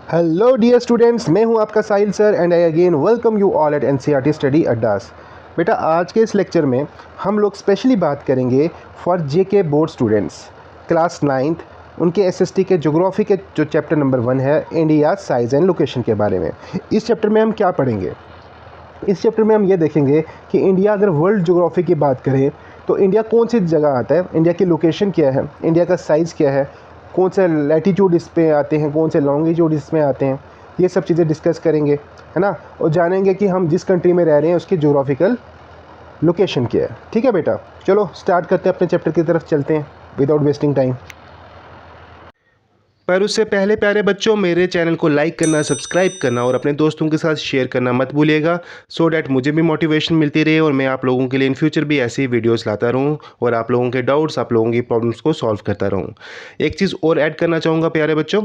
Hello dear students, मैं हूं आपका Sahil sir and I again welcome you all at NCERT study Addas. बेटा, आज के इस लेक्चर में हम लोग स्पेशली बात करेंगे for JK board students class 9th उनके एसएसटी के ज्योग्राफी के जो चैप्टर नंबर 1 है, इंडिया साइज़ एंड लोकेशन के बारे में। इस चैप्टर में हम क्या पढ़ेंगे? इस चैप्टर में हम ये देखेंगे कि इंडिया अगर वर्ल्ड ज्योग्राफी की बात करें तो इंडिया कौन सी जगह आता है, इंडिया की लोकेशन क्या है, इंडिया का साइज़ क्या है, कौन से लैटीट्यूड इस पे आते हैं, कौन से लॉन्गिट्यूड इसमें आते हैं, ये सब चीज़ें डिस्कस करेंगे, है ना। और जानेंगे कि हम जिस कंट्री में रह रहे हैं उसकी ज्योग्राफिकल लोकेशन क्या है। ठीक है बेटा, चलो स्टार्ट करते हैं, अपने चैप्टर की तरफ चलते हैं विदाउट वेस्टिंग टाइम। पर उससे पहले प्यारे बच्चों, मेरे चैनल को लाइक करना, सब्सक्राइब करना और अपने दोस्तों के साथ शेयर करना मत भूलिएगा, सो डैट मुझे भी मोटिवेशन मिलती रहे और मैं आप लोगों के लिए इन फ्यूचर भी ऐसी वीडियोस लाता रहूं और आप लोगों के डाउट्स, आप लोगों की प्रॉब्लम्स को सॉल्व करता रहूं। एक चीज़ और ऐड करना चाहूँगा प्यारे बच्चों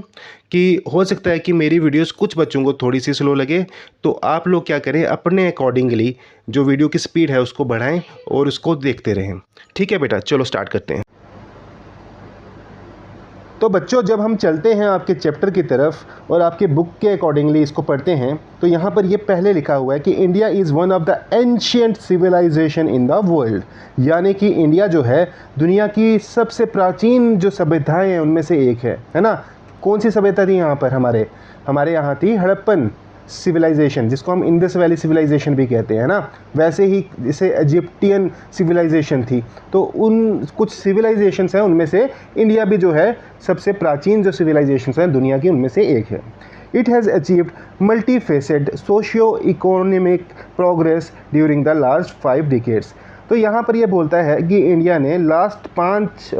कि हो सकता है कि मेरी वीडियोस कुछ बच्चों को थोड़ी सी स्लो लगे, तो आप लोग क्या करें, अपने अकॉर्डिंगली जो वीडियो की स्पीड है उसको बढ़ाएँ और उसको देखते रहें। ठीक है बेटा, चलो स्टार्ट करते हैं। तो बच्चों, जब हम चलते हैं आपके चैप्टर की तरफ और आपके बुक के अकॉर्डिंगली इसको पढ़ते हैं, तो यहाँ पर ये पहले लिखा हुआ है कि India is one of the ancient civilization in the world, यानी कि इंडिया जो है दुनिया की सबसे प्राचीन जो सभ्यताएं हैं उनमें से एक है ना। कौन सी सभ्यता थी यहाँ पर? हमारे यहाँ थी हड़प्पन सिविलाइजेशन, जिसको हम इंडस वैली सिविलाइजेशन भी कहते हैं ना। वैसे ही जैसे इजिप्टियन सिविलाइजेशन थी, तो उन कुछ सिविलाइजेशंस हैं उनमें से इंडिया भी जो है सबसे प्राचीन जो सिविलाइजेशंस हैं दुनिया की उनमें से एक है। It has achieved multi facet socio economic progress during the last 5 decades. तो यहाँ पर ये बोलता है कि इंडिया ने लास्ट 5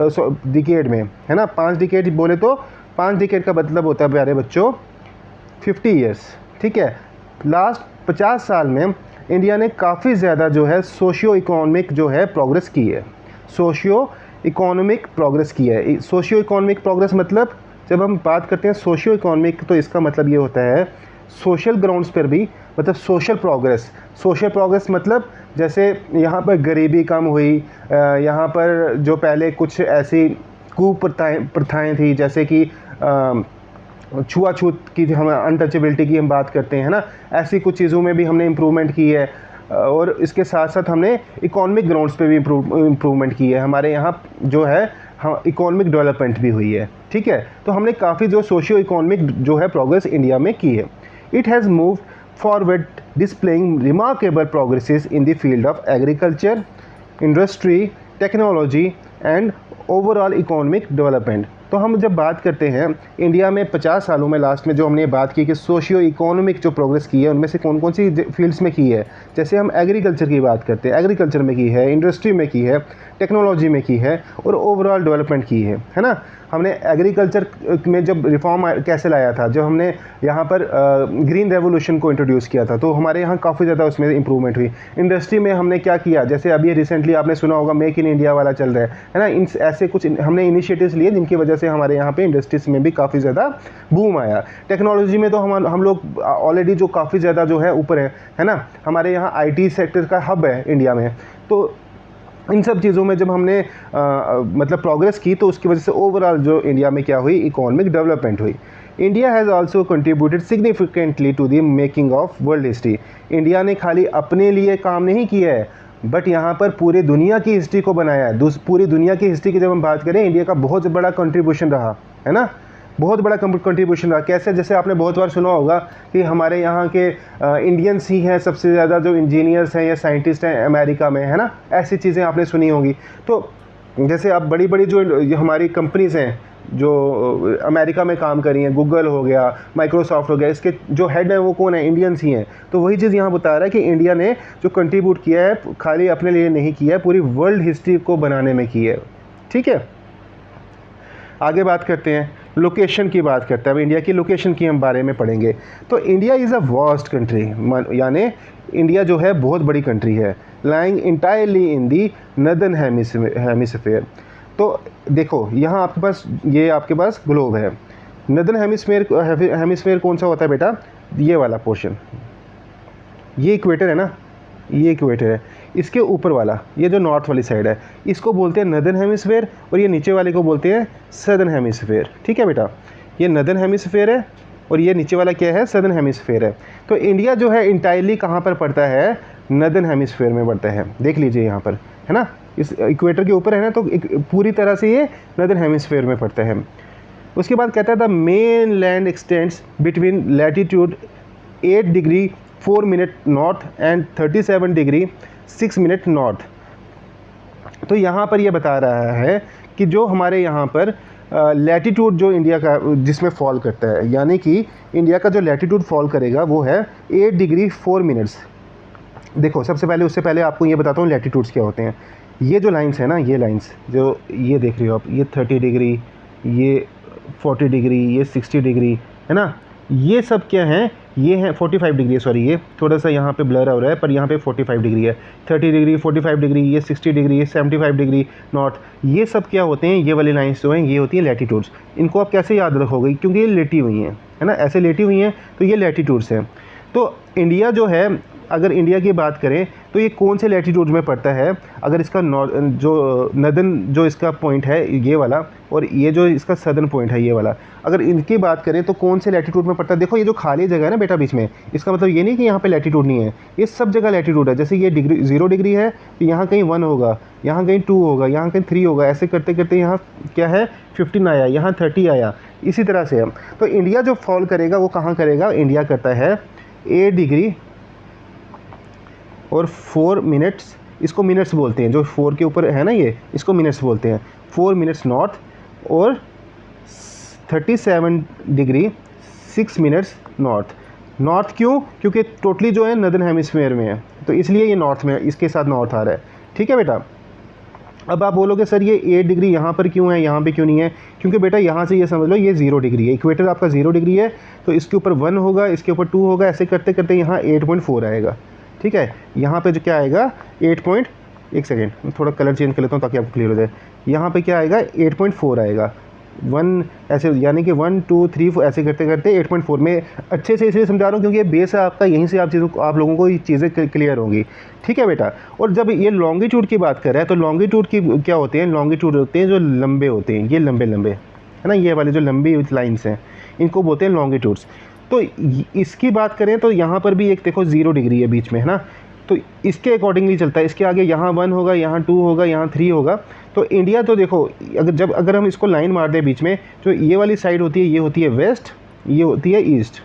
डिकेड में, है ना, 5 डिकेड बोले तो 5 डिकेड का मतलब होता है प्यारे बच्चों 50 ईयर्स। ठीक है, लास्ट 50 साल में इंडिया ने काफ़ी ज़्यादा जो है सोशियो इकोनॉमिक जो है प्रोग्रेस की है। सोशियो इकोनॉमिक प्रोग्रेस की है। सोशियो इकोनॉमिक प्रोग्रेस मतलब, जब हम बात करते हैं सोशियो इकोनॉमिक, तो इसका मतलब ये होता है सोशल ग्राउंड्स पर भी, मतलब सोशल प्रोग्रेस। सोशल प्रोग्रेस मतलब जैसे यहाँ पर गरीबी कम हुई, यहाँ पर जो पहले कुछ ऐसी कुप्रथाएँ थी, जैसे कि छुआछूत की, हम अनटचेबिलिटी की हम बात करते हैं ना, ऐसी कुछ चीज़ों में भी हमने इम्प्रूवमेंट की है। और इसके साथ साथ हमने इकोनॉमिक ग्राउंड्स पे भी इम्प्रूवमेंट की है। हमारे यहाँ जो है इकोनॉमिक डेवलपमेंट भी हुई है। ठीक है, तो हमने काफ़ी जो सोशियो इकोनॉमिक जो है प्रोग्रेस इंडिया में की है। It has moved forward displaying remarkable progresses in the field of agriculture, industry, technology and overall economic development. तो हम जब बात करते हैं इंडिया में 50 सालों में, लास्ट में जो हमने बात की कि सोशियो इकोनॉमिक जो प्रोग्रेस की है, उनमें से कौन कौन सी फील्ड्स में की है। जैसे हम एग्रीकल्चर की बात करते हैं, एग्रीकल्चर में की है, इंडस्ट्री में की है, टेक्नोलॉजी में की है और ओवरऑल डेवलपमेंट की है ना। हमने एग्रीकल्चर में जब रिफॉर्म कैसे लाया था, जब हमने यहाँ पर ग्रीन रेवोल्यूशन को इंट्रोड्यूस किया था, तो हमारे यहाँ काफ़ी ज़्यादा उसमें इंप्रूवमेंट हुई। इंडस्ट्री में हमने क्या किया, जैसे अभी रिसेंटली आपने सुना होगा मेक इन इंडिया वाला चल रहा है ना। इन ऐसे कुछ हमने इनिशिएटिव्स लिए जिनकी वजह से हमारे यहाँ पे इंडस्ट्रीज में भी काफ़ी ज़्यादा बूम आया। टेक्नोलॉजी में तो हम लोग ऑलरेडी जो काफ़ी ज़्यादा जो है ऊपर है ना। हमारे यहाँ IT सेक्टर का हब है इंडिया में। तो इन सब चीज़ों में जब हमने मतलब प्रोग्रेस की, तो उसकी वजह से ओवरऑल जो इंडिया में क्या हुई, इकोनॉमिक डेवलपमेंट हुई। India has also contributed significantly to the making of world history. India ने खाली अपने लिए काम नहीं किया है, बट यहाँ पर पूरे दुनिया की हिस्ट्री को बनाया है। पूरी दुनिया की हिस्ट्री की जब हम बात करें, इंडिया का बहुत बड़ा कंट्रीब्यूशन रहा है ना, बहुत बड़ा कंट्रीब्यूशन रहा। कैसे? जैसे आपने बहुत बार सुना होगा कि हमारे यहाँ के इंडियंस ही हैं सबसे ज़्यादा जो इंजीनियर्स हैं या साइंटिस्ट हैं अमेरिका में, है ना। ऐसी चीज़ें आपने सुनी होंगी। तो जैसे आप बड़ी बड़ी जो हमारी कंपनीज़ हैं जो अमेरिका में काम कर रही हैं, गूगल हो गया, माइक्रोसॉफ्ट हो गया, इसके जो हेड हैं वो कौन है? इंडियंस ही हैं। तो वही चीज़ यहाँ बता रहा है कि इंडिया ने जो कंट्रीब्यूट किया है, खाली अपने लिए नहीं किया है, पूरी वर्ल्ड हिस्ट्री को बनाने में की है। ठीक है, आगे बात करते हैं, लोकेशन की बात करते हैं। अब इंडिया की लोकेशन की हम बारे में पढ़ेंगे। तो India is a vast country, यानी इंडिया जो है बहुत बड़ी कंट्री है, लाइंग इंटायरली इन दी नदर्न हेमिस्फीयर। तो देखो यहाँ आपके पास ग्लोब है। नदर्न हेमिस्फीयर कौन सा होता है बेटा? ये वाला पोर्शन, ये इक्वेटर है ना, ये इक्वेटर है। इसके ऊपर वाला, ये जो नॉर्थ वाली साइड है, इसको बोलते हैं नदर्न हेमिस्फीयर, और ये नीचे वाले को बोलते हैं सदर्न हेमिस्फीयर। ठीक है बेटा, ये नदर्न हेमिस्फीयर है और ये नीचे वाला क्या है, सदर्न हेमिस्फेयर है। तो इंडिया जो है इंटायरली कहाँ पर पड़ता है, नदर्न हेमिस्फेयर में पड़ता है। देख लीजिए यहाँ पर, है ना, इस इक्वेटर के ऊपर है ना, तो पूरी तरह से ये नदर्न हेमिस्फेयर में पड़ता है। उसके बाद कहता है the main land x tends between latitude 8 degree 4 minute north and 37 degree 6 minute north. तो यहाँ पर ये बता रहा है कि जो हमारे यहाँ पर लैटिट्यूड जो इंडिया का जिसमें फॉल करता है, यानी कि इंडिया का जो लैटिट्यूड फॉल करेगा वो है 8 डिग्री 4 मिनट्स। देखो सबसे पहले, उससे पहले आपको ये बताता हूँ लैटिट्यूड्स क्या होते हैं। ये जो लाइंस है ना, ये लाइंस जो ये देख रहे हो आप, ये 30 डिग्री, ये 40 डिग्री, ये 60 डिग्री, है ना, ये सब क्या हैं, ये हैं 45 डिग्री, सॉरी ये थोड़ा सा यहाँ पे ब्लर हो रहा है, पर यहाँ पे 45 डिग्री है, 30 डिग्री, 45 डिग्री, ये 60 डिग्री, ये 75 डिग्री नॉर्थ। ये सब क्या होते हैं, ये वाली लाइंस जो हैं ये होती हैं लैटिट्यूड्स। इनको आप कैसे याद रखोगे, क्योंकि ये लेटी हुई हैं, है ना, ऐसे लेटी हुई हैं, तो ये लैटिट्यूड्स हैं। तो इंडिया जो है, अगर इंडिया की बात करें तो ये कौन से लैटिट्यूड में पड़ता है, अगर इसका जो नदर्न जो इसका पॉइंट है ये वाला, और ये जो इसका सदर्न पॉइंट है ये वाला, अगर इनकी बात करें तो कौन से लैटिट्यूड में पड़ता है। देखो ये जो खाली जगह है ना बेटा बीच में, इसका मतलब ये नहीं कि यहाँ पे लैटिट्यूड नहीं है, ये सब जगह लैटिट्यूड है। जैसे ये डिग्री 0 डिग्री है तो यहाँ कहीं 1 होगा, यहाँ कहीं 2 होगा, यहाँ कहीं 3 होगा, ऐसे करते करते यहाँ क्या है 15 आया, यहाँ 30 आया, इसी तरह से। तो इंडिया जो फॉल करेगा वो कहाँ करेगा, इंडिया करता है 8 डिग्री और 4 मिनट्स, इसको मिनट्स बोलते हैं, जो 4 के ऊपर है ना ये, इसको मिनट्स बोलते हैं, 4 मिनट्स नॉर्थ और 37 डिग्री 6 मिनट्स नॉर्थ। नॉर्थ क्यों, क्योंकि टोटली जो है नदर्न हेमिस्फीयर में है, तो इसलिए ये नॉर्थ में, इसके साथ नॉर्थ आ रहा है। ठीक है बेटा। अब आप बोलोगे सर ये 8 डिग्री यहाँ पर क्यों है, यहाँ पे क्यों नहीं है, क्योंकि बेटा यहाँ से ये समझ लो ये 0 डिग्री है, इक्वेटर आपका 0 डिग्री है, तो इसके ऊपर 1 होगा, इसके ऊपर 2 होगा, ऐसे करते करते यहाँ 8.4 आएगा। ठीक है, यहाँ पे जो क्या आएगा 1 सेकेंड मैं थोड़ा कलर चेंज कर लेता हूँ ताकि आपको क्लियर हो जाए। यहाँ पे क्या आएगा 8.4 आएगा, 1 ऐसे, यानी कि 1 2 3 4 ऐसे करते करते 8.4 में अच्छे से इसलिए समझा रहा हूँ क्योंकि ये बेस है आपका, यहीं से आप लोगों को ये चीज़ें क्लियर होंगी। ठीक है बेटा। और जब ये लॉन्गिट्यूड की बात कर रहा है तो लॉन्गिट्यूड की क्या होते हैं, लॉन्गिट्यूड होते हैं जो लंबे होते हैं, ये लंबे लंबे, है ना, ये वाले जो लंबी लाइन्स हैं इनको बोलते हैं लॉन्गिट्यूड्स। तो इसकी बात करें तो यहाँ पर भी एक देखो 0 डिग्री है बीच में, है ना, तो इसके अकॉर्डिंगली चलता है, इसके आगे यहाँ 1 होगा, यहाँ 2 होगा, यहाँ 3 होगा। तो इंडिया तो देखो अगर हम इसको लाइन मार दें बीच में, तो ये वाली साइड होती है, ये होती है वेस्ट, ये होती है ईस्ट।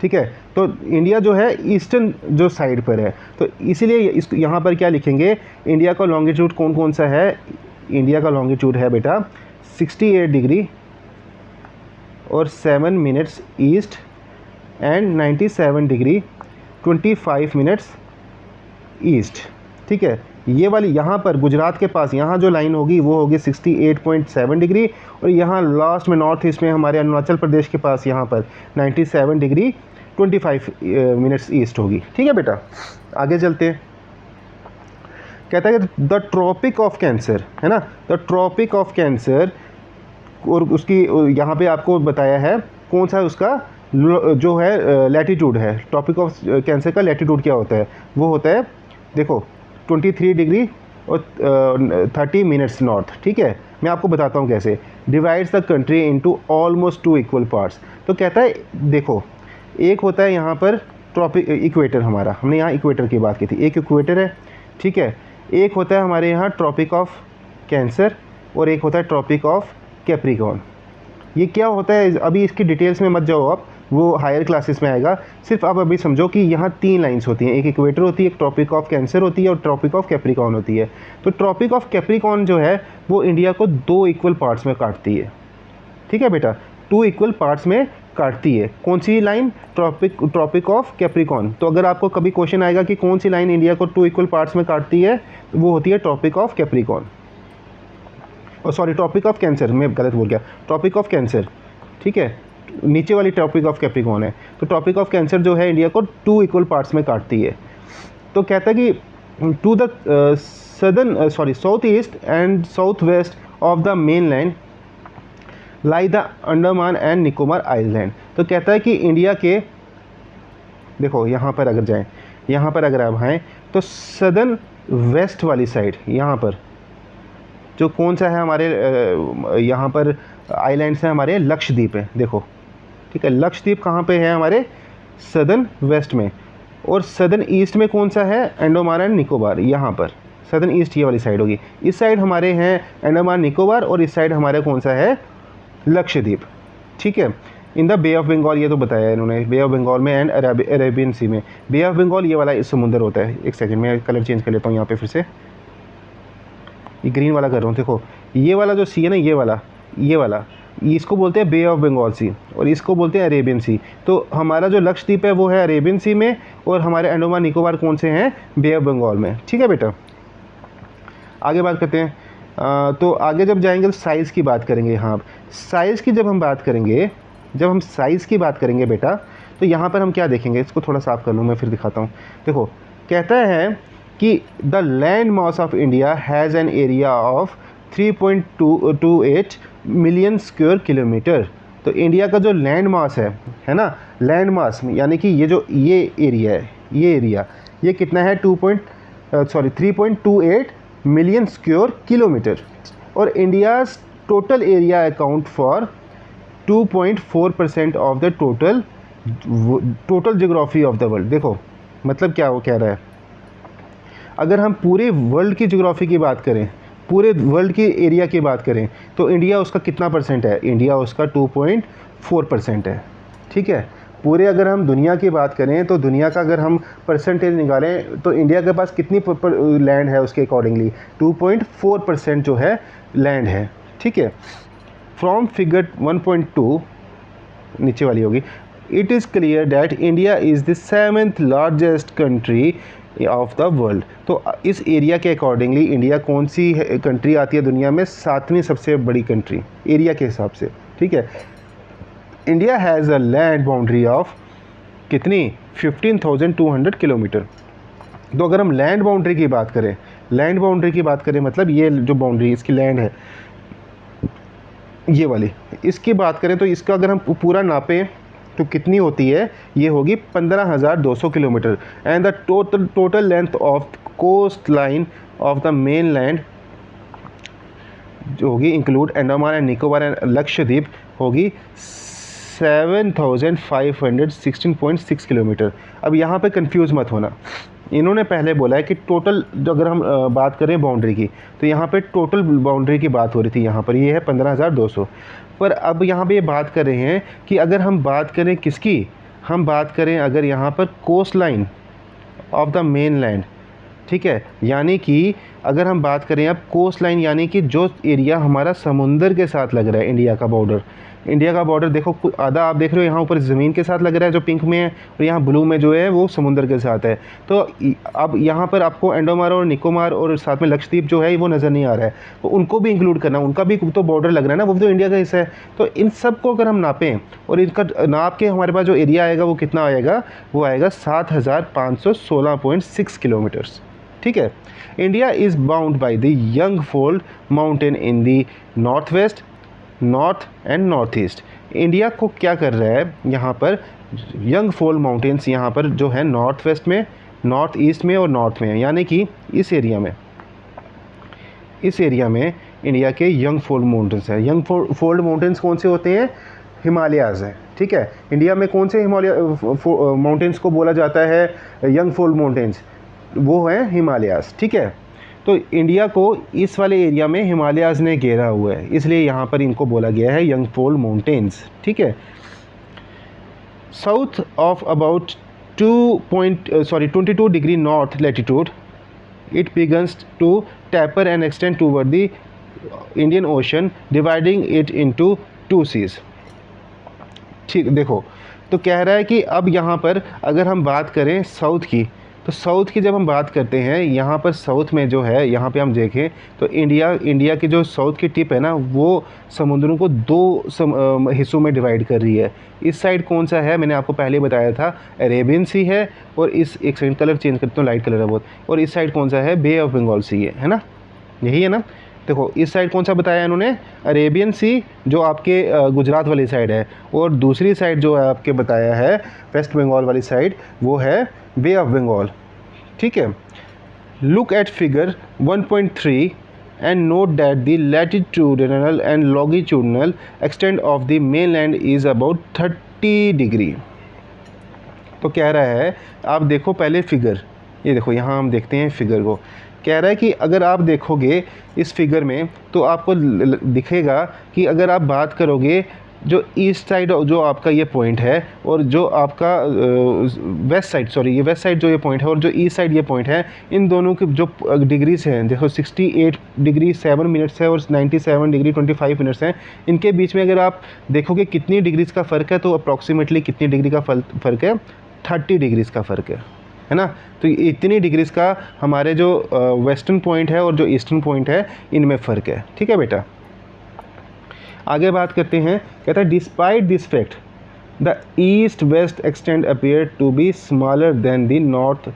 ठीक है, तो इंडिया जो है ईस्टर्न जो साइड पर है, तो इसीलिए इसको यहाँ पर क्या लिखेंगे, इंडिया का लॉन्गिट्यूड कौन कौन सा है, इंडिया का लॉन्गिट्यूड है बेटा 68 डिग्री और 7 minutes east and 97 degree 25 minutes east. ठीक है, ये वाली यहाँ पर गुजरात के पास यहाँ जो लाइन होगी वो होगी 68.7 डिग्री, और यहाँ लास्ट में नॉर्थ ईस्ट में हमारे अरुणाचल प्रदेश के पास यहाँ पर 97 डिग्री 25 मिनट्स ईस्ट होगी। ठीक है बेटा, आगे चलते हैं। कहता है कि द ट्रॉपिक ऑफ कैंसर, है ना, द ट्रॉपिक ऑफ कैंसर, और उसकी यहाँ पे आपको बताया है कौन सा उसका जो है लैटिट्यूड है, टॉपिक ऑफ कैंसर का लैटिट्यूड क्या होता है, वो होता है देखो 23 डिग्री और 30 मिनट्स नॉर्थ। ठीक है, मैं आपको बताता हूँ कैसे। Divides the country into almost 2 equal parts. तो कहता है देखो, एक होता है यहाँ पर ट्रॉपिक इक्वेटर, हमारा हमने यहाँ इक्वेटर की बात की थी, एक इक्वेटर है। ठीक है, एक होता है हमारे यहाँ ट्रॉपिक ऑफ कैंसर और एक होता है ट्रॉपिक ऑफ कैप्रिकॉर्न। ये क्या होता है अभी इसकी डिटेल्स में मत जाओ आप, वो हायर क्लासेस में आएगा। सिर्फ आप अभी समझो कि यहाँ 3 लाइंस होती हैं, एक इक्वेटर होती है, एक ट्रॉपिक ऑफ कैंसर होती है और ट्रॉपिक ऑफ कैप्रिकॉर्न होती है। तो ट्रॉपिक ऑफ कैप्रिकॉर्न जो है वो इंडिया को 2 इक्वल पार्ट्स में काटती है। ठीक है बेटा, 2 इक्वल पार्ट्स में काटती है। कौन सी लाइन, ट्रॉपिक ऑफ कैप्रिकॉर्न। तो अगर आपको कभी क्वेश्चन आएगा कि कौन सी लाइन इंडिया को 2 इक्वल पार्ट्स में काटती है, तो वो होती है ट्रॉपिक ऑफ कैप्रिकॉर्न, और सॉरी ट्रॉपिक ऑफ कैंसर, मैं गलत बोल गया, ट्रॉपिक ऑफ कैंसर। ठीक है, नीचे वाली ट्रॉपिक ऑफ कैप्रिकॉर्न है। तो ट्रॉपिक ऑफ कैंसर जो है इंडिया को 2 इक्वल पार्ट्स में काटती है। तो कहता है कि to the south east and south west of the mainland lie the Andaman and Nicobar island. तो कहता है कि इंडिया के देखो यहाँ पर अगर जाएं, यहाँ पर अगर आप आएँ तो सदर्न वेस्ट वाली साइड, यहाँ पर जो कौन सा है हमारे यहाँ पर आइलैंड्स हैं हमारे, लक्षद्वीप है देखो। ठीक है। लक्षद्वीप कहाँ पे है? हमारे सदर्न वेस्ट में। और सदर्न ईस्ट में कौन सा है? अंडमान एंड निकोबार, यहाँ पर सदर्न ईस्ट ये वाली साइड होगी। इस साइड हमारे हैं अंडमान निकोबार और इस साइड हमारे कौन सा है? लक्षद्वीप, ठीक है। In the Bay of Bengal, ये तो बताया इन्होंने, बे ऑफ बंगाल में एंड अरेबियन सी में। बे ऑफ बंगाल ये वाला इस समुंदर होता है। एक सेकंड में कलर चेंज कर लेता हूँ यहाँ पे फिर से, ये ग्रीन वाला कर रहा हूँ। देखो ये वाला जो सी है ना, ये वाला इसको बोलते हैं बे ऑफ बंगाल सी और इसको बोलते हैं अरेबियन सी। तो हमारा जो लक्षद्वीप है वो है अरेबियन सी में और हमारे अंडमान निकोबार कौन से हैं? बे ऑफ बंगाल में, ठीक है बेटा। आगे बात करते हैं। तो आगे जब जाएंगे तो साइज़ की बात करेंगे। हाँ, साइज़ की जब हम बात करेंगे, जब हम साइज़ की बात करेंगे बेटा, तो यहाँ पर हम क्या देखेंगे? इसको थोड़ा साफ कर लूँ मैं, फिर दिखाता हूँ। देखो कहता है कि the land mass of India has an area of 3.28 million square kilometre. तो इंडिया का जो लैंड मास है ना, लैंड मास यानी कि ये जो ये एरिया है, ये एरिया ये कितना है? 3.28 मिलियन स्क्वायर किलोमीटर। और India's total area account for 2.4% of the total geography of the world. देखो मतलब क्या वो कह रहा है, अगर हम पूरे वर्ल्ड की ज्योग्राफी की बात करें, पूरे वर्ल्ड की एरिया की बात करें, तो इंडिया उसका कितना परसेंट है? इंडिया उसका 2.4% है, ठीक है। पूरे अगर हम दुनिया की बात करें तो दुनिया का अगर हम परसेंटेज निकालें तो इंडिया के पास कितनी लैंड है? उसके अकॉर्डिंगली 2.4% जो है लैंड है, ठीक है। फ्रॉम फिगर 1.2 नीचे वाली होगी, it is clear that India is the 7th largest country of the world. तो इस एरिया के अकॉर्डिंगली इंडिया कौन सी कंट्री आती है दुनिया में? 7वीं सबसे बड़ी कंट्री एरिया के हिसाब से, ठीक है। India has a land boundary of कितनी? 15,200 किलोमीटर। तो अगर हम लैंड बाउंड्री की बात करें, लैंड बाउंड्री की बात करें मतलब ये जो बाउंड्री इसकी लैंड है ये वाली, इसकी बात करें तो इसका अगर हम पूरा नापें तो कितनी होती है? ये होगी 15,200 किलोमीटर। And the total length of coastline of the mainland जो होगी include Andaman and Nicobar and Lakshadweep होगी 7,516.6 किलोमीटर। अब यहाँ पे कंफ्यूज मत होना, इन्होंने पहले बोला है कि टोटल जो अगर हम बात करें बाउंड्री की, तो यहाँ पे टोटल बाउंड्री की बात हो रही थी, यहाँ पर ये है 15,200। पर अब यहाँ पे ये बात कर रहे हैं कि अगर हम बात करें किसकी, हम बात करें अगर यहाँ पर coastline of the mainland, ठीक है। यानी कि अगर हम बात करें अब कोस्ट लाइन यानी कि जो एरिया हमारा समुंदर के साथ लग रहा है, इंडिया का बॉर्डर, इंडिया का बॉर्डर देखो आधा आप देख रहे हो यहाँ ऊपर ज़मीन के साथ लग रहा है जो पिंक में है, और यहाँ ब्लू में जो है वो समुंदर के साथ है। तो अब यहाँ पर आपको अंडमान और निकोबार और साथ में लक्षद्वीप जो है वो नज़र नहीं आ रहा है, तो उनको भी इंक्लूड करना, उनका भी तो बॉर्डर लग रहा है ना, वो तो इंडिया का हिस्सा है। तो इन सब को अगर हम नापें और इनका नाप के हमारे पास जो एरिया आएगा वो कितना आएगा? वो आएगा 7,516.6 किलोमीटर्स, ठीक है। India is bound by the young fold mountain in the north west, north and north east. India को क्या कर रहा है यहाँ पर? यंगफोल्ड माउंटेन्स यहाँ पर जो है नॉर्थ वेस्ट में, नॉर्थ ईस्ट में और नॉर्थ में है, यानी कि इस एरिया में इंडिया के यंगफोल्ड माउंटेन्स है। यंगफोल्ड माउंटेन्स कौन से होते हैं? हिमालयाज़ हैं, ठीक है। इंडिया में कौन से हिमालय माउंटेन्स को बोला जाता है यंगफोल्ड माउंटेन्स? वो हैं हिमालयाज़, ठीक है। तो इंडिया को इस वाले एरिया में हिमालयाज़ ने घेरा हुआ है, इसलिए यहाँ पर इनको बोला गया है यंगफोल्ड माउंटेन्स, ठीक है। South of about 22 degree north latitude it begins to taper and extend toward the Indian Ocean dividing it into 2 seas, ठीक। देखो तो कह रहा है कि अब यहाँ पर अगर हम बात करें साउथ की, तो साउथ की जब हम बात करते हैं यहाँ पर साउथ में जो है, यहाँ पे हम देखें तो इंडिया की जो साउथ की टिप है ना, वो समुद्रों को 2 हिस्सों में डिवाइड कर रही है। इस साइड कौन सा है? मैंने आपको पहले बताया था अरेबियन सी है, और इस एक सेकंड कलर चेंज करता हूँ, लाइट कलर है बहुत, और इस साइड कौन सा है? बे ऑफ बंगाल सी है ना, यही है ना। देखो इस साइड कौन सा बताया इन्होंने? अरेबियन सी जो आपके गुजरात वाली साइड है, और दूसरी साइड जो है आपके बताया है वेस्ट बंगाल वाली साइड, वो है बे ऑफ बंगाल, ठीक है। Look at figure 1.3 and note that the latitudinal and longitudinal extent of the mainland is about degree. तो कह रहा है, आप देखो पहले फिगर, ये देखो यहाँ हम देखते हैं फिगर को। कह रहा है कि अगर आप देखोगे इस फिगर में तो आपको दिखेगा कि अगर आप बात करोगे जो ईस्ट साइड जो आपका ये पॉइंट है और जो आपका वेस्ट साइड, सॉरी ये वेस्ट साइड जो ये पॉइंट है और जो ईस्ट साइड ये पॉइंट है, इन दोनों के जो डिग्रीज हैं, देखो 68 डिग्री 7 मिनट्स है और 97 डिग्री 25 मिनट्स हैं। इनके बीच में अगर आप देखोगे कितनी डिग्रीज का फ़र्क है, तो अप्रॉक्सीमेटली कितनी डिग्री का फ़र्क है, 30 डिग्रीज़ का फ़र्क है ना। तो इतनी डिग्रीज़ का हमारे जो वेस्टर्न पॉइंट है और जो ईस्टर्न पॉइंट है इनमें फ़र्क है। ठीक है बेटा, आगे बात करते हैं। कहता है despite this fact the east west extend appear to be smaller than the north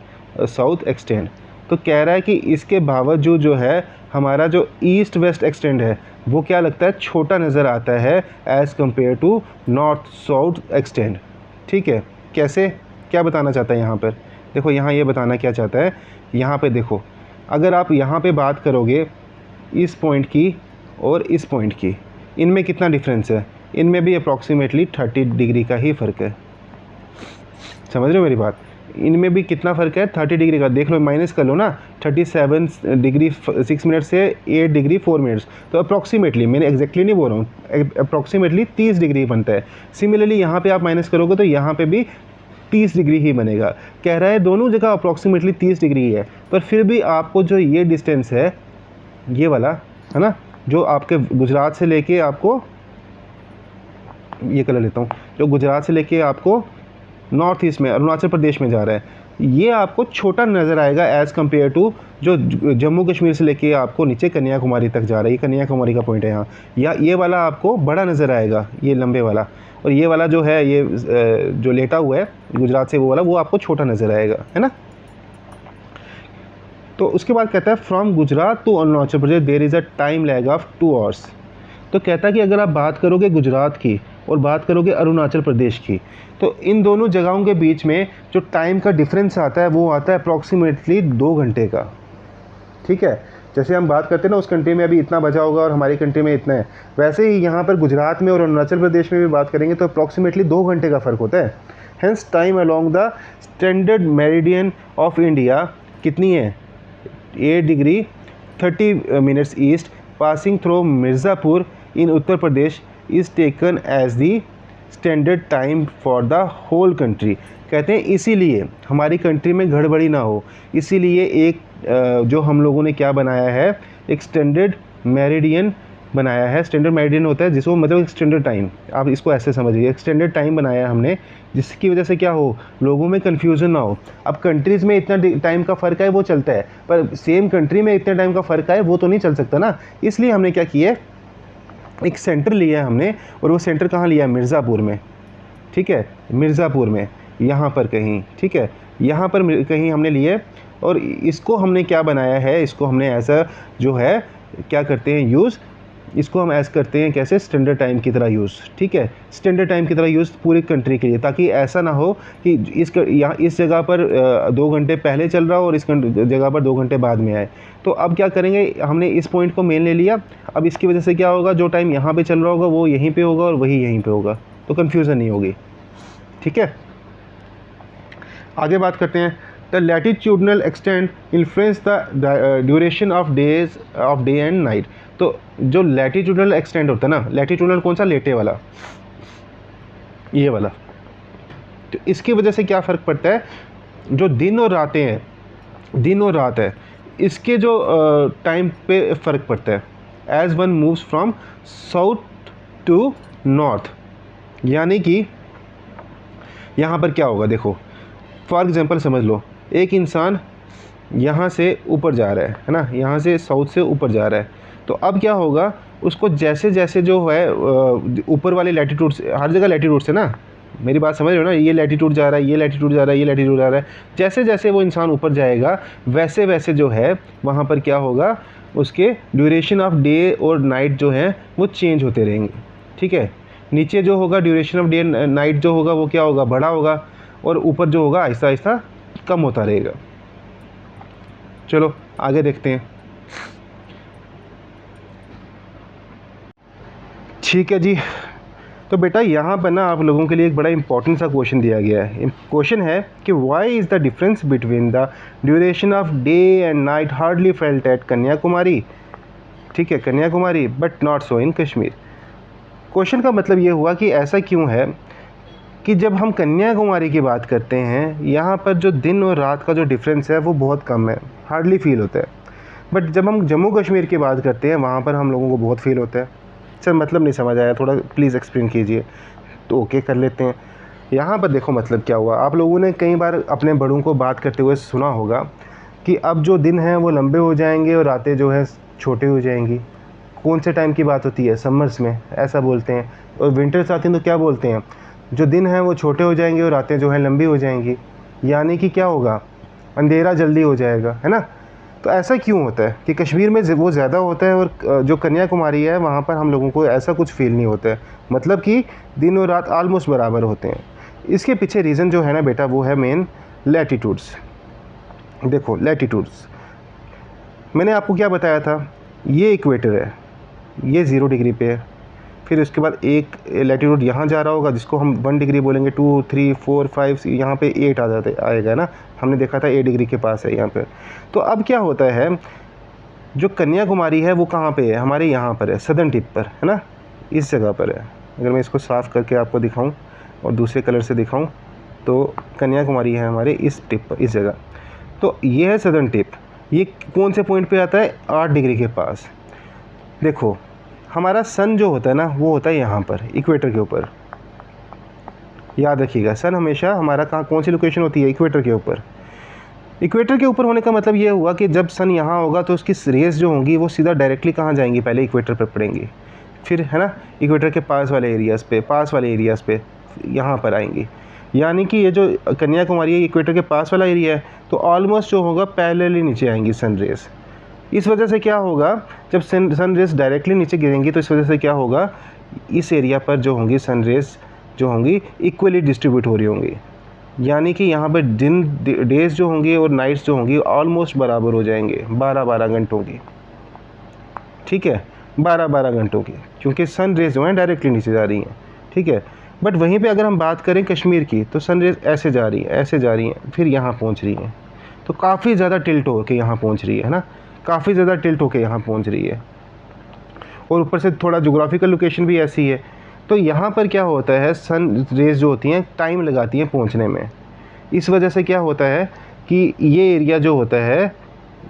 south extend. तो कह रहा है कि इसके बावजूद जो है हमारा जो ईस्ट वेस्ट एक्सटेंड है वो क्या लगता है, छोटा नज़र आता है as compare to north south extend. ठीक है, कैसे, क्या बताना चाहता है यहाँ पर, देखो यहाँ ये बताना क्या चाहता है, यहाँ पे देखो अगर आप यहाँ पे बात करोगे इस पॉइंट की और इस पॉइंट की, इनमें कितना डिफरेंस है, इनमें भी अप्रॉक्सीमेटली 30 डिग्री का ही फ़र्क है। समझ रहे हो मेरी बात, इनमें भी कितना फ़र्क है, 30 डिग्री का। देख लो, माइनस कर लो ना, 37 डिग्री 6 मिनट से 8 डिग्री 4 मिनट्स, तो अप्रॉक्सीमेटली, मैंने एग्जैक्टली नहीं बोल रहा हूँ, अप्रॉक्सीमेटली 30 डिग्री बनता है। सिमिलरली यहाँ पे आप माइनस करोगे तो यहाँ पे भी 30 डिग्री ही बनेगा। कह रहा है दोनों जगह अप्रॉक्सीमेटली 30 डिग्री है, पर फिर भी आपको जो ये डिस्टेंस है, ये वाला है ना, जो आपके गुजरात से लेके आपको, ये कलर लेता हूँ, जो गुजरात से लेके आपको नॉर्थ ईस्ट में अरुणाचल प्रदेश में जा रहा है, ये आपको छोटा नज़र आएगा एज़ कम्पेयर टू जो जम्मू कश्मीर से लेके आपको नीचे कन्याकुमारी तक जा रहा है। ये कन्याकुमारी का पॉइंट है यहाँ, या ये वाला आपको बड़ा नज़र आएगा, ये लंबे वाला, और ये वाला जो है, ये जो लेटा हुआ है गुजरात से वो वाला, वो आपको छोटा नज़र आएगा, है ना। तो उसके बाद कहता है from Gujarat to Arunachal Pradesh there is a time lag of 2 hours. तो कहता है कि अगर आप बात करोगे गुजरात की और बात करोगे अरुणाचल प्रदेश की, तो इन दोनों जगहों के बीच में जो टाइम का डिफरेंस आता है वो आता है अप्रॉक्सीमेटली 2 घंटे का। ठीक है, जैसे हम बात करते हैं ना उस कंट्री में अभी इतना बचा होगा और हमारी कंट्री में इतना है, वैसे ही यहाँ पर गुजरात में और अरुणाचल प्रदेश में भी बात करेंगे तो अप्रॉक्सीमेटली 2 घंटे का फ़र्क होता है। Hence time along the standard meridian of India कितनी है, 8 degree 30 minutes east passing through Mirzapur in Uttar Pradesh is taken as the standard time for the whole country. कहते हैं इसीलिए हमारी कंट्री में गड़बड़ी ना हो, इसीलिए एक जो हम लोगों ने क्या बनाया है, एक स्टैंडर्ड मेरिडियन बनाया है। स्टैंडर्ड मेरिडियन होता है जिसको मतलब एक स्टैंडर्ड टाइम, आप इसको ऐसे समझिए, एक स्टैंडर्ड टाइम बनाया है हमने, जिसकी वजह से क्या हो, लोगों में कन्फ्यूज़न ना हो। अब कंट्रीज़ में इतना टाइम का फ़र्क है वो चलता है, पर सेम कंट्री में इतने टाइम का फ़र्क है वो तो नहीं चल सकता ना। इसलिए हमने क्या किया, एक सेंटर लिया है हमने, और वो सेंटर कहाँ लिया है, मिर्ज़ापुर में। ठीक है, मिर्ज़ापुर में, यहाँ पर कहीं, ठीक है, यहाँ पर कहीं हमने लिए, और इसको हमने क्या बनाया है, इसको हमने ऐसा जो है क्या करते हैं यूज़, इसको हम ऐसा करते हैं कैसे, स्टैंडर्ड टाइम की तरह यूज़। ठीक है, स्टैंडर्ड टाइम की तरह यूज़ पूरी कंट्री के लिए, ताकि ऐसा ना हो कि इस जगह पर 2 घंटे पहले चल रहा हो और इस जगह पर 2 घंटे बाद में आए। तो अब क्या करेंगे, हमने इस पॉइंट को मेन ले लिया, अब इसकी वजह से क्या होगा, जो टाइम यहाँ पे चल रहा होगा वो यहीं पे होगा और वही यहीं पे होगा, तो कन्फ्यूज़न नहीं होगी। ठीक है, आगे बात करते हैं। The latitudinal extent influence the duration of days of day and night. तो जो लैटिट्यूडनल एक्सटेंट होता है ना, लैटिट्यूडनल कौन सा, लेटे वाला, ये वाला, तो इसकी वजह से क्या फ़र्क पड़ता है, जो दिन और रातें हैं, दिन और रात है, इसके जो टाइम पे फ़र्क पड़ता है, as one moves from south to north. यानी कि यहाँ पर क्या होगा, देखो फॉर एग्ज़ाम्पल समझ लो, एक इंसान यहाँ से ऊपर जा रहा है ना, यहाँ से साउथ से ऊपर जा रहा है, तो अब क्या होगा, उसको जैसे जैसे जो है ऊपर वाले लैटिट्यूड से, हर जगह लैटिट्यूड से ना, मेरी बात समझ रहे हो ना, ये लैटिट्यूड जा रहा है, ये लैटिट्यूड जा रहा है, ये लैटिट्यूड जा रहा है, जैसे जैसे वो इंसान ऊपर जाएगा वैसे वैसे जो है वहाँ पर क्या होगा, उसके ड्यूरेशन ऑफ डे और नाइट जो है वो चेंज होते रहेंगे। ठीक है, नीचे जो होगा ड्यूरेशन ऑफ डे नाइट जो होगा वो क्या होगा, बड़ा होगा, और ऊपर जो होगा आहिस्ता आहिस्ता कम होता रहेगा। चलो आगे देखते हैं। ठीक है जी, तो बेटा यहाँ पर ना आप लोगों के लिए एक बड़ा इंपॉर्टेंट सा क्वेश्चन दिया गया है। क्वेश्चन है कि why is the difference between the duration of day and night hardly felt at Kanyakumari, ठीक है, Kanyakumari, but not so in Kashmir. Question का मतलब ये हुआ कि ऐसा क्यों है कि जब हम कन्याकुमारी की बात करते हैं यहाँ पर जो दिन और रात का जो डिफरेंस है वो बहुत कम है, हार्डली फील होता है। बट जब हम जम्मू कश्मीर की बात करते हैं वहाँ पर हम लोगों को बहुत फील होता है। सर मतलब नहीं समझ आया, थोड़ा प्लीज़ एक्सप्लेन कीजिए। तो ओके कर लेते हैं। यहाँ पर देखो मतलब क्या हुआ, आप लोगों ने कई बार अपने बड़ों को बात करते हुए सुना होगा कि अब जो दिन हैं वो लंबे हो जाएंगे और रातें जो है छोटी हो जाएंगी। कौन से टाइम की बात होती है? समर्स में ऐसा बोलते हैं। और विंटर्स आती हैं तो क्या बोलते हैं? जो दिन हैं वो छोटे हो जाएंगे और रातें जो हैं लंबी हो जाएंगी। यानी कि क्या होगा? अंधेरा जल्दी हो जाएगा, है ना। तो ऐसा क्यों होता है कि कश्मीर में वो ज़्यादा होता है और जो कन्याकुमारी है वहाँ पर हम लोगों को ऐसा कुछ फील नहीं होता है, मतलब कि दिन और रात आलमोस्ट बराबर होते हैं। इसके पीछे रीज़न जो है ना बेटा वो है मेन लैटिट्यूड्स। देखो लैटिट्यूड्स मैंने आपको क्या बताया था, ये इक्वेटर है, ये 0 डिग्री पे है। फिर उसके बाद एक लैटिट्यूड यहाँ जा रहा होगा जिसको हम 1 डिग्री बोलेंगे, 2, 3, 4, 5, यहाँ पे 8 आएगा ना। हमने देखा था 8 डिग्री के पास है यहाँ पे। तो अब क्या होता है, जो कन्याकुमारी है वो कहाँ पे है? हमारे यहाँ पर है, सदर्न टिप पर, है ना, इस जगह पर है। अगर मैं इसको साफ़ करके आपको दिखाऊँ और दूसरे कलर से दिखाऊँ तो कन्याकुमारी है हमारे इस टिप पर, इस जगह। तो ये है सदर्न टिप। ये कौन से पॉइंट पे आता है? 8 डिग्री के पास। देखो हमारा सन जो होता है ना वो होता है यहाँ पर इक्वेटर के ऊपर। याद रखिएगा, सन हमेशा हमारा कौन सी लोकेशन होती है? इक्वेटर के ऊपर। इक्वेटर के ऊपर होने का मतलब ये हुआ कि जब सन यहाँ होगा तो उसकी रेस जो होंगी वो सीधा डायरेक्टली कहाँ जाएंगी? पहले इक्वेटर पर पड़ेंगी, फिर है ना इक्वेटर के पास वाले एरियाज़ पे यहाँ पर आएंगी। यानी कि ये जो कन्याकुमारी है इक्वेटर के पास वाला एरिया है, तो ऑलमोस्ट जो होगा पैरेलली नीचे आएंगी सन रेस। इस वजह से क्या होगा, जब सन रेस डायरेक्टली नीचे गिरेंगी तो इस वजह से क्या होगा, इस एरिया पर जो होंगी सन रेस जो होंगी इक्वली डिस्ट्रीब्यूट हो रही होंगी। यानी कि यहाँ पर डेज़ जो होंगी और नाइट्स जो होंगी ऑलमोस्ट बराबर हो जाएंगे, 12-12 घंटों की, ठीक है, 12-12 घंटों की, क्योंकि सन रेस जो हैं डायरेक्टली नीचे जा रही हैं, ठीक है। बट वहीं पे अगर हम बात करें कश्मीर की तो सन रेस ऐसे जा रही हैं, फिर यहाँ पहुँच रही हैं, तो काफ़ी ज़्यादा टिल्ट हो के यहाँ पहुँच रही है ना, काफ़ी ज़्यादा टिल्ट होके यहाँ पहुँच रही है। और ऊपर से थोड़ा जोग्राफिकल लोकेशन भी ऐसी है, तो यहाँ पर क्या होता है, सन रेज जो होती हैं टाइम लगाती हैं पहुँचने में। इस वजह से क्या होता है कि ये एरिया जो होता है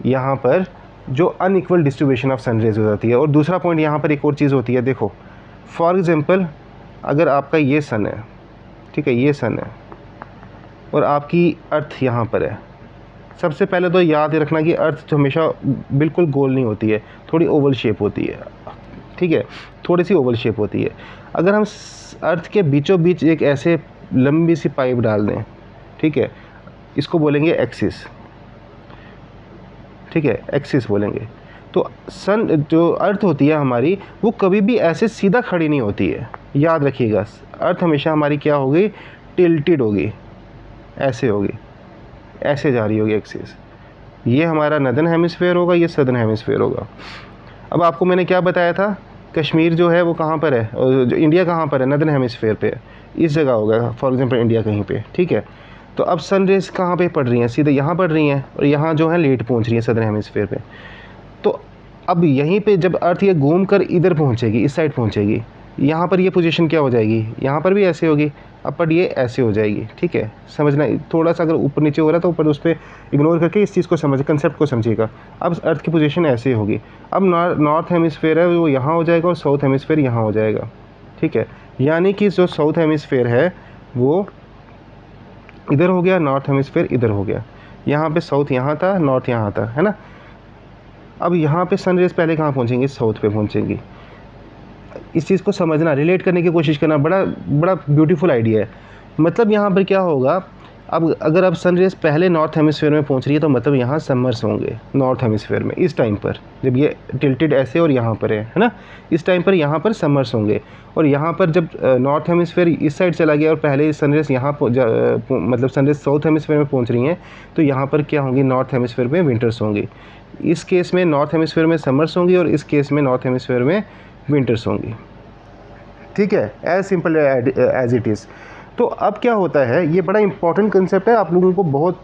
यहाँ पर जो unequal distribution of sun rays हो जाती है। और दूसरा पॉइंट यहाँ पर एक और चीज़ होती है, देखो फॉर एग्ज़ाम्पल अगर आपका ये सन है, ठीक है, ये सन है और आपकी अर्थ यहाँ पर है। सबसे पहले तो याद रखना कि अर्थ हमेशा बिल्कुल गोल नहीं होती है, थोड़ी ओवल शेप होती है, ठीक है, थोड़ी सी ओवल शेप होती है। अगर हम अर्थ के बीचों बीच एक ऐसे लंबी सी पाइप डाल दें, ठीक है, इसको बोलेंगे एक्सिस, ठीक है, एक्सिस बोलेंगे। तो सन जो अर्थ होती है हमारी वो कभी भी ऐसे सीधा खड़ी नहीं होती है, याद रखिएगा। अर्थ हमेशा हमारी क्या होगी, टिल्टेड होगी, ऐसे होगी, ऐसे जा रही होगी एक्सिस। ये हमारा नदर्न हेमिस्फेयर होगा, ये सदर्न हेमिस्फेयर होगा। अब आपको मैंने क्या बताया था, कश्मीर जो है वो कहाँ पर है, और जो इंडिया कहाँ पर है, नदर्न हेमिस्फेयर पे, इस जगह होगा फॉर एग्जांपल इंडिया कहीं पे, ठीक है। तो अब सन रेज कहाँ पे पड़ रही हैं, सीधे यहाँ पड़ रही हैं और यहाँ जो है लेट पहुँच रही है सदर्न हेमिस्फेयर पे। तो अब यहीं पे जब अर्थ ये घूम कर इधर पहुँचेगी, इस साइड पहुँचेगी, यहाँ पर ये पोजीशन क्या हो जाएगी, यहाँ पर भी ऐसे होगी, अब पर ये ऐसे हो जाएगी, ठीक है। समझना, थोड़ा सा अगर ऊपर नीचे हो रहा है तो ऊपर उस पर इग्नोर करके इस चीज़ को समझ, कंसेप्ट को समझिएगा। अब अर्थ की पोजीशन ऐसे होगी। अब नॉर्थ हेमिस्फेयर है वो यहाँ हो जाएगा और साउथ हेमिस्फेयर यहाँ हो जाएगा, ठीक है। यानी कि जो साउथ हेमिस्फेयर है वो इधर हो गया, नॉर्थ हेमिस्फेयर इधर हो गया। यहाँ पे साउथ यहाँ था, नॉर्थ यहाँ था, है ना। अब यहाँ पे सन रेज पहले कहाँ पहुँचेंगी, साउथ पे पहुँचेंगी। इस चीज़ को समझना, रिलेट करने की कोशिश करना, बड़ा बड़ा ब्यूटीफुल आइडिया है। मतलब यहाँ पर क्या होगा, अब अगर अब सन रेज पहले नॉर्थ हेमिस्फेयर में पहुँच रही है तो मतलब यहाँ समर्स होंगे नॉर्थ हेमिस्फेयर में। इस टाइम पर जब ये टिल्टेड ऐसे और यहाँ पर है ना, इस टाइम पर यहाँ पर समर्स होंगे। और यहाँ पर जब नॉर्थ हेमिस्फेयर इस साइड चला गया और पहले सन रेज यहाँ मतलब सन रेज साउथ हेमिस्फेयर में पहुँच रही हैं तो यहाँ पर क्या होंगी, नॉर्थ हेमिस्फेयर में विंटर्स होंगी। इस केस में नॉर्थ हेमिस्फेयर में समर्स होंगी और इस केस में नॉर्थ हेमिस्फेयर में विंटर्स होंगी, ठीक है, as simple as it is. तो अब क्या होता है, ये बड़ा इंपॉर्टेंट कंसेप्ट है, आप लोगों को बहुत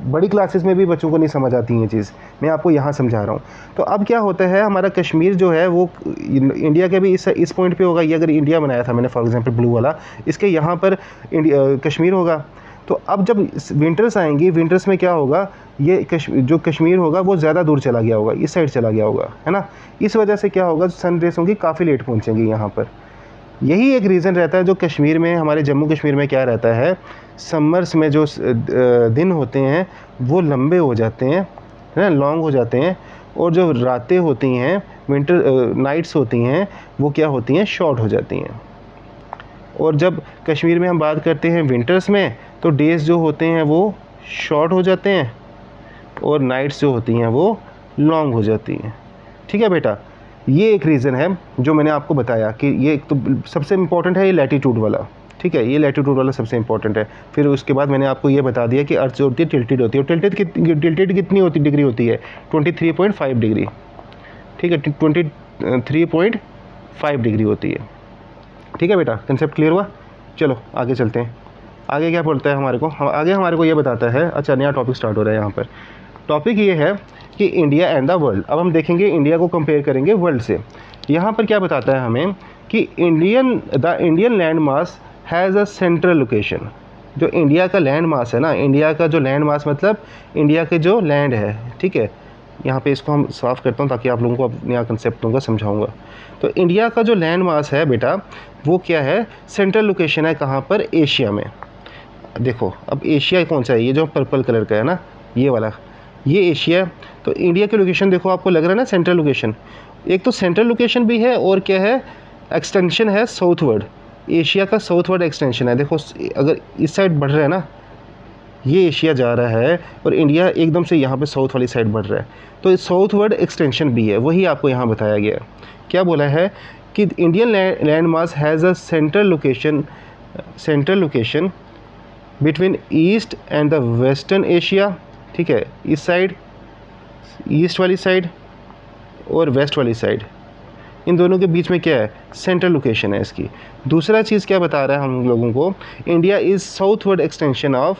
बड़ी क्लासेस में भी बच्चों को नहीं समझ आती ये चीज़, मैं आपको यहाँ समझा रहा हूँ। तो अब क्या होता है, हमारा कश्मीर जो है वो इंडिया के भी इस पॉइंट पे होगा। ये अगर इंडिया बनाया था मैंने फॉर एग्जांपल ब्लू वाला, इसके यहाँ पर कश्मीर होगा। तो अब जब विंटर्स आएंगी, विंटर्स में क्या होगा, ये जो कश्मीर होगा वो ज़्यादा दूर चला गया होगा, इस साइड चला गया होगा, है ना। इस वजह से क्या होगा, सन रेस होंगी काफ़ी लेट पहुँचेंगी यहाँ पर। यही एक रीज़न रहता है जो कश्मीर में, हमारे जम्मू कश्मीर में क्या रहता है, समर्स में जो दिन होते हैं वो लंबे हो जाते हैं, है ना, लॉन्ग हो जाते हैं, और जो रातें होती हैं, विंटर नाइट्स होती हैं, वो क्या होती हैं, शॉर्ट हो जाती हैं। और जब कश्मीर में हम बात करते हैं विंटर्स में, तो डेज़ जो होते हैं वो शॉर्ट हो जाते हैं और नाइट्स जो होती हैं वो लॉन्ग हो जाती हैं। ठीक है बेटा, ये एक रीज़न है जो मैंने आपको बताया कि ये एक तो सबसे इम्पॉर्टेंट है, ये लैटीट्यूड वाला। ठीक है, ये लैटीट्यूड वाला सबसे इम्पॉर्टेंट है। फिर उसके बाद मैंने आपको ये बता दिया कि अर्थ जो होती है टिल्टेड होती है, और टिल्टेड कितनी होती डिग्री होती है, 23.5 डिग्री। ठीक है, 23.5 डिग्री होती है। ठीक है बेटा, कंसेप्ट क्लियर हुआ। चलो आगे चलते हैं। आगे क्या बोलता है हमारे को, आगे हमारे को ये बताता है, अच्छा नया टॉपिक स्टार्ट हो रहा है यहाँ पर। टॉपिक ये है कि इंडिया एंड द वर्ल्ड। अब हम देखेंगे इंडिया को कंपेयर करेंगे वर्ल्ड से। यहाँ पर क्या बताता है हमें कि the Indian land mass has a central location. जो इंडिया का लैंड मास है ना, इंडिया का जो लैंड मास मतलब इंडिया के जो लैंड है, ठीक है, यहाँ पे इसको हम साफ़ करता हूँ ताकि आप लोगों को नया कंसेप्ट दूँगा, समझाऊँगा। तो इंडिया का जो लैंड मास है बेटा, वो क्या है, सेंट्रल लोकेशन है कहाँ पर, एशिया में। देखो अब एशिया कौन सा है, ये जो पर्पल कलर का है ना, ये वाला, ये एशिया। तो इंडिया की लोकेशन देखो, आपको लग रहा है ना सेंट्रल लोकेशन। एक तो सेंट्रल लोकेशन भी है और क्या है, एक्सटेंशन है साउथवर्ड। एशिया का साउथवर्ड एक्सटेंशन है। देखो अगर इस साइड बढ़ रहा है ना, ये एशिया जा रहा है और इंडिया एकदम से यहाँ पे साउथ वाली साइड बढ़ रहा है, तो साउथवर्ड एक्सटेंशन भी है, वही आपको यहाँ बताया गया है। क्या बोला है कि Indian land mass has a central location between east and the western Asia. ठीक है, इस साइड, ईस्ट वाली साइड और वेस्ट वाली साइड, इन दोनों के बीच में क्या है, सेंट्रल लोकेशन है इसकी। दूसरा चीज़ क्या बता रहा है हम लोगों को, India is southward extension of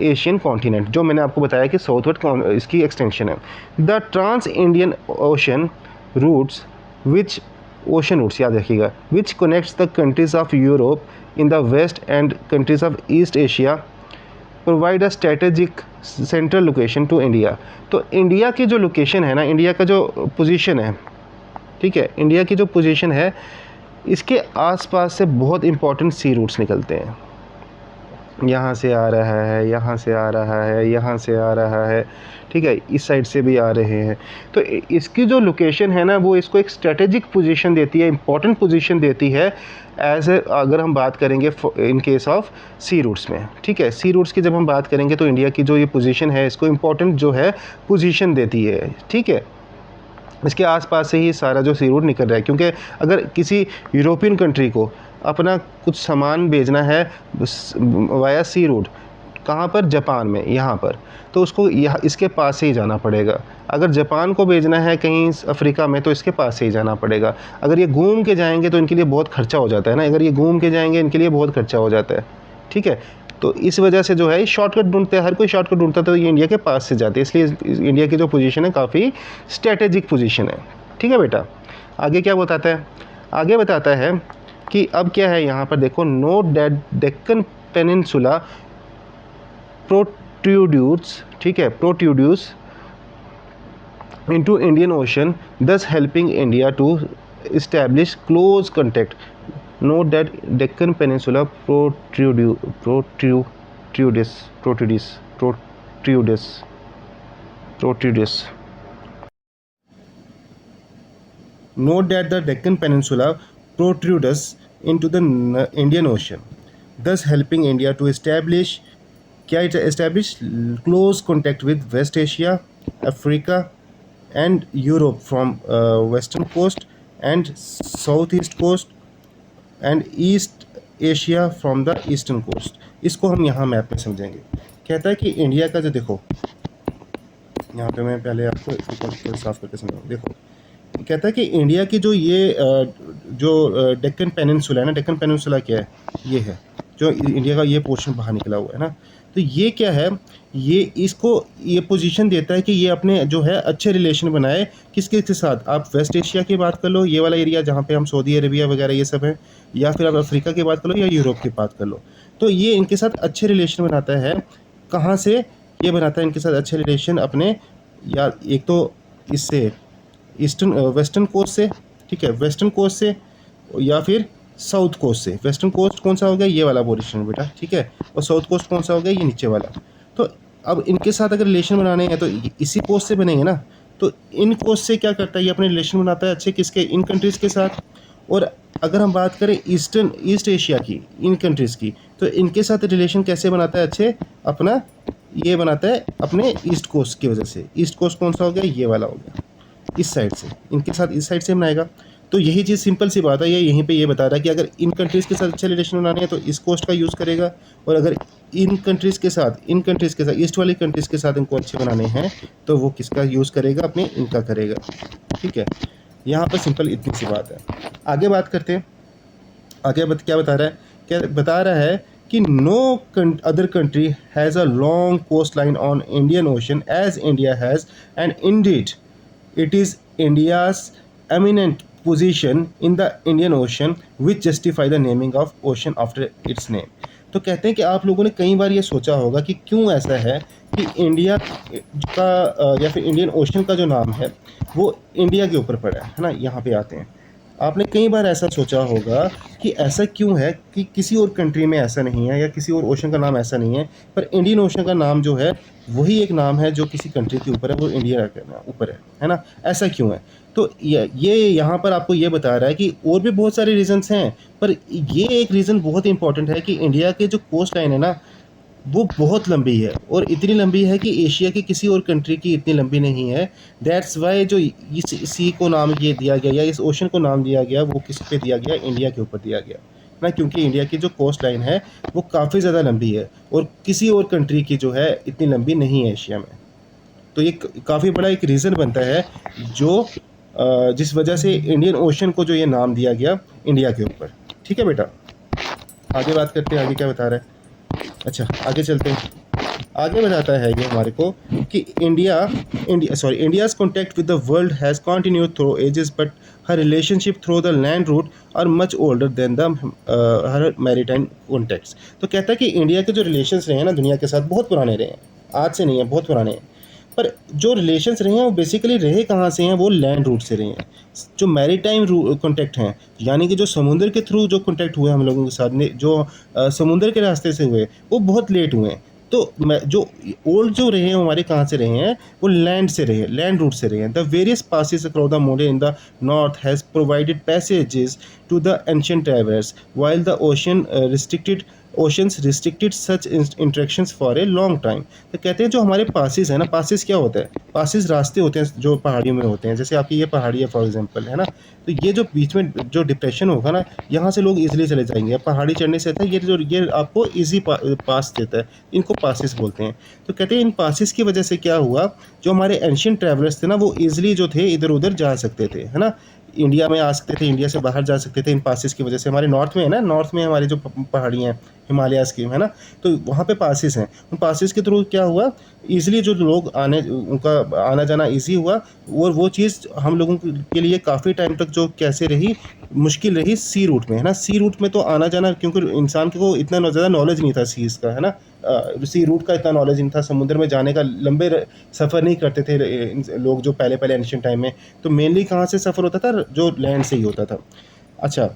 Asian continent, जो मैंने आपको बताया कि साउथवर्ड इसकी एक्सटेंशन है। The trans Indian Ocean routes which ocean routes याद रखिएगा, which connects the countries of Europe in the west and countries of East Asia provide a strategic central location to India. तो India की जो location है ना, India का जो position है, ठीक है, इंडिया की जो पोजीशन है, इसके आसपास से बहुत इंपॉर्टेंट सी रूट्स निकलते हैं। यहाँ से आ रहा है, यहाँ से आ रहा है, यहाँ से आ रहा है, ठीक है, इस साइड से भी आ रहे हैं। तो इसकी जो लोकेशन है ना, वो इसको एक स्ट्रेटेजिक पोजीशन देती है, इंपॉर्टेंट पोजीशन देती है एज अगर हम बात करेंगे in case of sea routes में। ठीक है, सी रूट्स की जब हम बात करेंगे तो इंडिया की जो ये पोजीशन है, इसको इंपॉर्टेंट जो है पोजीशन देती है। ठीक है, इसके आसपास से ही सारा जो सी रूट निकल रहा है, क्योंकि अगर किसी यूरोपियन कंट्री को अपना कुछ सामान भेजना है वाया सी रूट, कहाँ पर, जापान में, यहाँ पर, तो उसको यहाँ इसके पास से ही जाना पड़ेगा। अगर जापान को भेजना है कहीं अफ्रीका में, तो इसके पास से ही जाना पड़ेगा। अगर ये घूम के जाएंगे तो इनके लिए बहुत खर्चा हो जाता है ना, अगर ये घूम के जाएंगे इनके लिए बहुत खर्चा हो जाता है। ठीक है, तो इस वजह से जो है शॉर्टकट ढूंढते हैं, हर कोई शॉर्टकट ढूंढता है, तो ये इंडिया के पास से जाते हैं, इसलिए इंडिया की जो पोजीशन है काफ़ी स्ट्रेटेजिक पोजीशन है। ठीक है बेटा, आगे क्या बताता है, आगे बताता है कि अब क्या है यहाँ पर देखो, note that Deccan peninsula protrudes, ठीक है, protrudes into Indian Ocean, thus helping India to establish close contact. Note that Deccan Peninsula protrudes. Note that the Deccan Peninsula protrudes into the Indian Ocean, thus helping India to establish close contact with West Asia, Africa, and Europe from western coast and southeast coast and East Asia from the eastern coast. इसको हम यहाँ map में समझेंगे। कहता है कि India का जो, देखो यहाँ पे मैं पहले आपको साफ करके समझाऊँ। देखो कहता है कि इंडिया की जो ये जो डेक्कन पेनिनसुला है ना, डेक्कन पेनिनसुला क्या है, ये है जो इंडिया का ये पोर्शन बाहर निकला हुआ है ना, तो ये क्या है, ये इसको ये पोजीशन देता है कि ये अपने जो है अच्छे रिलेशन बनाए किसके के साथ। आप वेस्ट एशिया की बात कर लो, ये वाला एरिया जहाँ पे हम सऊदी अरेबिया वगैरह ये सब है, या फिर आप अफ्रीका की बात कर लो या यूरोप की बात कर लो, तो ये इनके साथ अच्छे रिलेशन बनाता है। कहाँ से ये बनाता है इनके साथ अच्छे रिलेशन अपने, या एक तो इससे ईस्टर्न वेस्टर्न कोस्ट से, ठीक है, वेस्टर्न कोस्ट से, या फिर साउथ कोस्ट से। वेस्टर्न कोस्ट कौन सा हो गया, ये वाला पोर्शन बेटा, ठीक है, और साउथ कोस्ट कौन सा हो गया, ये नीचे वाला। तो अब इनके साथ अगर रिलेशन बनाने हैं तो इसी कोस्ट से बनेंगे ना, तो इन कोस्ट से क्या करता है, ये अपने रिलेशन बनाता है अच्छे किसके, इन कंट्रीज़ के साथ। और अगर हम बात करें ईस्ट एशिया की, इन कंट्रीज़ की, तो इनके साथ रिलेशन कैसे बनाता है अच्छे, अपना ये बनाता है अपने ईस्ट कोस्ट की वजह से। ईस्ट कोस्ट कौन सा हो गया, ये वाला हो गया, इस साइड से, इनके साथ इस साइड से बनाएगा। तो यही चीज़ सिंपल सी बात है, ये यहीं पे ये बता रहा है कि अगर इन कंट्रीज़ के साथ अच्छे रिलेशन बनाने हैं तो इस कोस्ट का यूज़ करेगा, और अगर इन कंट्रीज़ के साथ ईस्ट वाली कंट्रीज़ के साथ इनको अच्छे बनाने हैं तो वो किसका यूज़ करेगा, अपने इनका करेगा, ठीक है। यहाँ पर सिंपल इतनी सी बात है। आगे बात करते हैं, आगे क्या बता रहा है, क्या बता रहा है कि no other country has a long coastline on Indian Ocean as India has, and indeed it is India's eminent position in the Indian Ocean which justify the naming of ocean after its name। तो कहते हैं कि आप लोगों ने कई बार ये सोचा होगा कि क्यों ऐसा है कि इंडिया का या फिर इंडियन ओशन का जो नाम है वो इंडिया के ऊपर पड़ा है ना। यहाँ पे आते हैं, आपने कई बार ऐसा सोचा होगा कि ऐसा क्यों है कि किसी और कंट्री में ऐसा नहीं है, या किसी और ओशन का नाम ऐसा नहीं है, पर इंडियन ओशन का नाम जो है वही एक नाम है जो किसी कंट्री के ऊपर है, वो इंडिया के ऊपर है ना। ऐसा क्यों है, तो ये यहाँ पर आपको ये बता रहा है कि और भी बहुत सारे रीजंस हैं, पर ये एक रीज़न बहुत इंपॉर्टेंट है कि इंडिया के जो कोस्ट लाइन है ना वो बहुत लंबी है, और इतनी लंबी है कि एशिया की किसी और कंट्री की इतनी लंबी नहीं है। दैट्स वाई जो इस सी को नाम ये दिया गया, या इस ओशन को नाम दिया गया, वो किस पे दिया गया, इंडिया के ऊपर दिया गया ना, क्योंकि इंडिया की जो कोस्ट लाइन है वो काफ़ी ज़्यादा लंबी है और किसी और कंट्री की जो है इतनी लंबी नहीं है एशिया में। तो ये काफ़ी बड़ा एक रीज़न बनता है जो जिस वजह से इंडियन ओशन को जो ये नाम दिया गया इंडिया के ऊपर, ठीक है बेटा। आगे बात करते हैं, आगे क्या बता रहा है। अच्छा आगे चलते हैं, आगे बताता है ये हमारे को कि India's contact with the world has continued through ages, but her relationship through the land route are much older than the her maritime contacts. तो कहता है कि इंडिया के जो रिलेशंस रहे हैं ना दुनिया के साथ बहुत पुराने रहे हैं, आज से नहीं है, बहुत पुराने हैं। पर जो रिलेशंस रहे हैं वो बेसिकली रहे कहाँ से हैं, वो लैंड रूट से रहे हैं। जो मैरीटाइम कॉन्टैक्ट हैं, यानी कि जो समुद्र के थ्रू जो कॉन्टैक्ट हुए हम लोगों के साथ ने, जो समुद्र के रास्ते से हुए, वो बहुत लेट हुए हैं। तो जो ओल्ड जो रहे हैं हमारे कहाँ से रहे हैं, वो लैंड से रहे हैं, लैंड रूट से रहे हैं। The various passes across the mode in the north has provided passages to the ancient travellers while the oceans restricted such interactions for a long time. तो कहते हैं जो हमारे पासेस है ना, पासेस क्या होता है, पासेस रास्ते होते हैं जो पहाड़ियों में होते हैं, जैसे आपकी ये पहाड़ी है फॉर एग्जांपल, है ना। तो ये जो बीच में जो डिप्रेशन होगा ना, यहाँ से लोग इजीली चले जाएंगे। पहाड़ी चढ़ने से था ये आपको इजी पास देता है, इनको पासेस बोलते हैं। तो कहते हैं इन पासेस की वजह से क्या हुआ, जो हमारे एंशिएंट ट्रैवलर्स थे ना वो ईजिली जो थे इधर उधर जा सकते थे, है ना, इंडिया में आ सकते थे, इंडिया से बाहर जा सकते थे इन पासेस की वजह से। हमारे नॉर्थ में है ना, नॉर्थ में हमारी जो पहाड़ियाँ हैं हिमालयाज़ की, है ना, तो वहाँ पे पासेस हैं। उन पासेस के थ्रू क्या हुआ, ईजिली जो लोग उनका आना जाना ईजी हुआ। और वो चीज़ हम लोगों के लिए काफ़ी टाइम तक जो कैसे रही, मुश्किल रही सी रूट में, है ना। सी रूट में तो आना जाना, क्योंकि इंसान को इतना ज़्यादा नॉलेज नहीं था सीज़ का, है ना, सी रूट का इतना नॉलेज नहीं था, समुद्र में जाने का लंबे सफ़र नहीं करते थे लोग जो पहले एंशिएंट टाइम में। तो मेनली कहाँ से सफ़र होता था, जो लैंड से ही होता था। अच्छा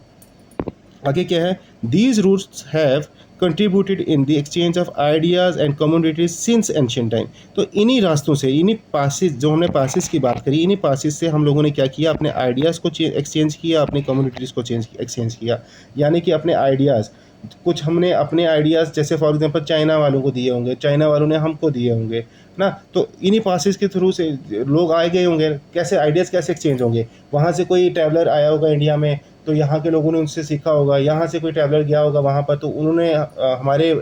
आगे क्या है, these routes have contributed in the exchange of ideas and communities since ancient time. तो इन्हीं रास्तों से, इन्हीं पासेस, जो हमने पासेस की बात करी, इन्हीं पासेस से हम लोगों ने क्या किया, अपने आइडियाज़ को एक्सचेंज किया, अपनी कम्युनिटीज़ को एक्सचेंज किया। यानी कि अपने आइडियाज़, कुछ हमने अपने आइडियाज़ जैसे फॉर एग्जांपल चाइना वालों को दिए होंगे, चाइना वालों ने हमको दिए होंगे ना। तो इन्हीं पासेस के थ्रू से लोग आए गए होंगे, कैसे आइडियाज़ कैसे एक्सचेंज होंगे। वहाँ से कोई ट्रैवलर आया होगा इंडिया में, तो यहाँ के लोगों ने उनसे सीखा होगा, यहाँ से कोई ट्रैवलर गया होगा वहाँ पर तो उन्होंने हमारे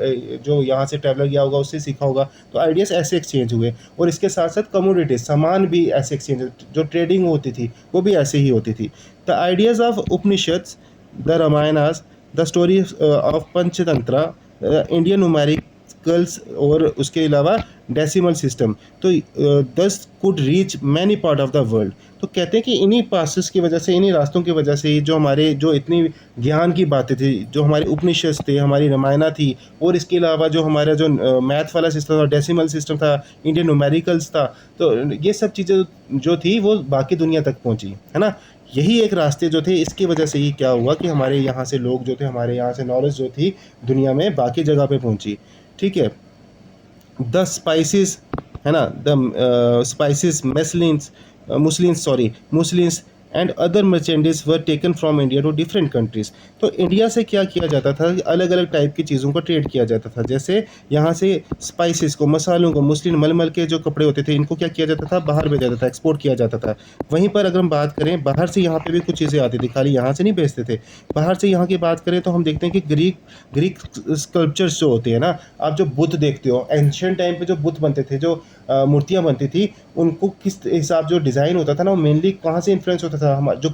जो यहाँ से ट्रैवलर गया होगा उससे सीखा होगा, तो आइडियाज़ ऐसे एक्सचेंज हुए। और इसके साथ साथ कमोडिटीज, सामान भी ऐसे एक्सचेंज, जो ट्रेडिंग होती थी वो भी ऐसे ही होती थी। The ideas of Upanishads, the Ramayanas, the story of Panchatantra, Indian numericals और उसके अलावा डेसिमल सिस्टम, तो this could reach many part of the world. तो कहते हैं कि इन्हीं पासेस की वजह से, इन्हीं रास्तों की वजह से ही जो हमारे जो इतनी ज्ञान की बातें थी, जो हमारे उपनिषद थे, हमारी रामायणा थी, और इसके अलावा जो हमारा जो मैथ वाला सिस्टम था, डेसिमल सिस्टम था, इंडियन न्यूमेरिकल्स था, तो ये सब चीज़ें जो थी वो बाकी दुनिया तक पहुँची, है ना। यही एक रास्ते जो थे, इसकी वजह से ही क्या हुआ कि हमारे यहाँ से लोग जो थे, हमारे यहाँ से नॉलेज जो थी दुनिया में बाकी जगह पे पहुँची, ठीक है। द स्पाइसेस, है ना, the spices, muslins and other merchandise were taken from India to different countries. तो इंडिया से क्या किया जाता था, अलग अलग टाइप की चीज़ों का ट्रेड किया जाता था। जैसे यहाँ से स्पाइसेस को, मसालों को, मुस्लिम मलमल के जो कपड़े होते थे इनको क्या किया जाता था, बाहर भेजा जाता था, एक्सपोर्ट किया जाता था। वहीं पर अगर हम बात करें बाहर से, यहाँ पे भी कुछ चीज़ें आती थी, खाली यहाँ से नहीं भेजते थे। बाहर से यहाँ की बात करें तो हम देखते हैं कि ग्रीक स्कल्पचर्स जो होते हैं ना, आप जो बुद्ध देखते हो, एंशियंट टाइम पे जो बुद्ध बनते थे, जो मूर्तियाँ बनती थी, उनको किस हिसाब जो डिज़ाइन होता था ना, वो मेनली कहाँ से इन्फ्लुएंस होता था, हमारा जो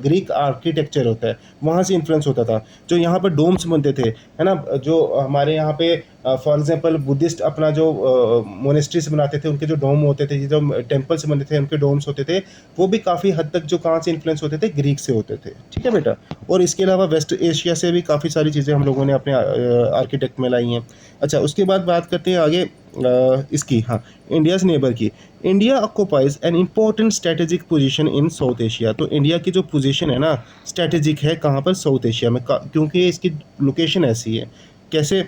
ग्रीक आर्किटेक्चर होता है वहाँ से इन्फ्लुएंस होता था। जो यहाँ पर डोम्स बनते थे, है ना, जो हमारे यहाँ पे फॉर एग्जांपल बुद्धिस्ट अपना जो मोनेस्ट्रीज बनाते थे, उनके जो डोम होते थे, जो टेम्पल्स बनते थे, उनके डोम्स होते थे, वो भी काफ़ी हद तक जो कहाँ से इन्फ्लुएंस होते थे, ग्रीक से होते थे, ठीक है बेटा। और इसके अलावा वेस्ट एशिया से भी काफ़ी सारी चीज़ें हम लोगों ने अपने आर्किटेक्ट में लाई हैं। अच्छा, उसके बाद बात करते हैं आगे इसकी, हाँ, इंडियाज़ नेबर की। India occupies an important strategic position in south Asia. तो इंडिया की जो पोजीशन है ना, स्ट्रेटेजिक है कहाँ पर, साउथ एशिया में, क्योंकि इसकी लोकेशन ऐसी है। कैसे,